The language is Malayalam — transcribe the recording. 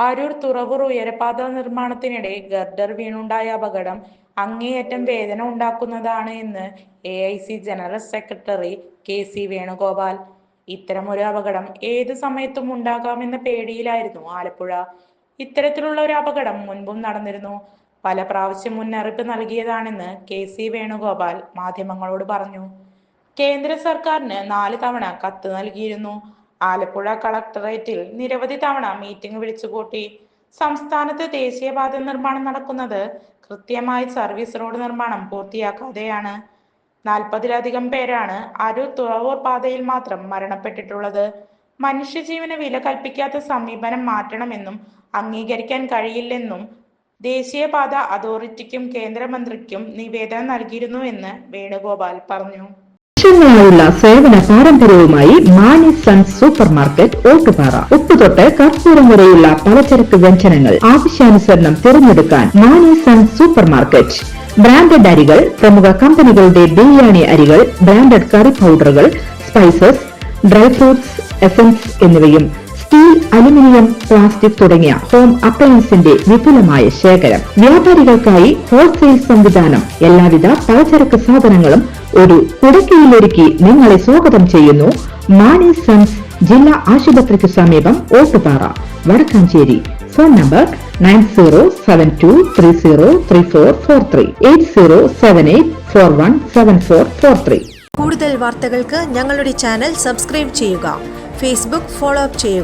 അരൂർ തുറവൂർ ഉയരപാത നിർമ്മാണത്തിനിടെ ഗർഡർ വീണുണ്ടായ അപകടം അങ്ങേയറ്റം വേദന ഉണ്ടാക്കുന്നതാണ് എന്ന് AIC general secretary KC Venugopal. ഇത്തരമൊരു അപകടം ഏതു സമയത്തും ഉണ്ടാകാമെന്ന പേടിയിലായിരുന്നു ആലപ്പുഴ. ഇത്തരത്തിലുള്ള ഒരു അപകടം മുൻപും നടന്നിരുന്നു. പല പ്രാവശ്യം മുന്നറിയിപ്പ് നൽകിയതാണെന്ന് KC വേണുഗോപാൽ മാധ്യമങ്ങളോട് പറഞ്ഞു. കേന്ദ്ര സർക്കാരിന് 4 തവണ കത്ത് നൽകിയിരുന്നു. ആലപ്പുഴ കളക്ടറേറ്റിൽ നിരവധി തവണ മീറ്റിംഗ് വിളിച്ചുകൂട്ടി. സംസ്ഥാനത്ത് ദേശീയപാത നിർമ്മാണം നടക്കുന്നത് കൃത്യമായി സർവീസ് റോഡ് നിർമ്മാണം പൂർത്തിയാക്കാതെയാണ്. 40-ലധികം പേരാണ് അരൂർ തുറവൂർ പാതയിൽ മാത്രം മരണപ്പെട്ടിട്ടുള്ളത്. മനുഷ്യജീവന് വില കൽപ്പിക്കാത്ത സമീപനം മാറ്റണമെന്നും അംഗീകരിക്കാൻ കഴിയില്ലെന്നും ദേശീയപാത അതോറിറ്റിക്കും കേന്ദ്രമന്ത്രിക്കും നിവേദനം നൽകിയിരുന്നുവെന്ന് വേണുഗോപാൽ പറഞ്ഞു. വർഷങ്ങളായുള്ള സേവന പാരമ്പര്യവുമായി Mani sons super market Ottupara. ഉപ്പുതൊട്ട് കർപ്പൂരം വരെയുള്ള പലചരക്ക് വ്യഞ്ജനങ്ങൾ ആവശ്യാനുസരണം തിരഞ്ഞെടുക്കാൻ Mani sons super market. Branded അരികൾ, പ്രമുഖ കമ്പനികളുടെ ബിരിയാണി അരികൾ, ബ്രാൻഡഡ് കറി പൗഡറുകൾ, സ്പൈസസ്, ഡ്രൈ ഫ്രൂട്ട്സ്, എസൻസ് എന്നിവയും സ്റ്റീൽ, അലുമിനിയം, പ്ലാസ്റ്റിക് തുടങ്ങിയ ഹോം അപ്ലയൻസിന്റെ വിപുലമായ ശേഖരം. വ്യാപാരികൾക്കായി ഹോൾസെയിൽ സംവിധാനം. എല്ലാവിധ പലചരക്ക് സാധനങ്ങളും ഒരു കുടക്കീഴിലൊരുക്കി നിങ്ങളെ സ്വാഗതം ചെയ്യുന്നു. മാണി സൺസ് ജില്ലാ ആശുപത്രിക്ക് സമീപം ഓട്ടുപാറ, വടക്കാഞ്ചേരി. Phone number 9072303443 8078417443. കൂടുതൽ വാർത്തകൾക്ക് ഞങ്ങളുടെ ചാനൽ സബ്സ്ക്രൈബ് ചെയ്യുക. ഫേസ്ബുക്ക് ഫോളോ അപ്പ് ചെയ്യുക.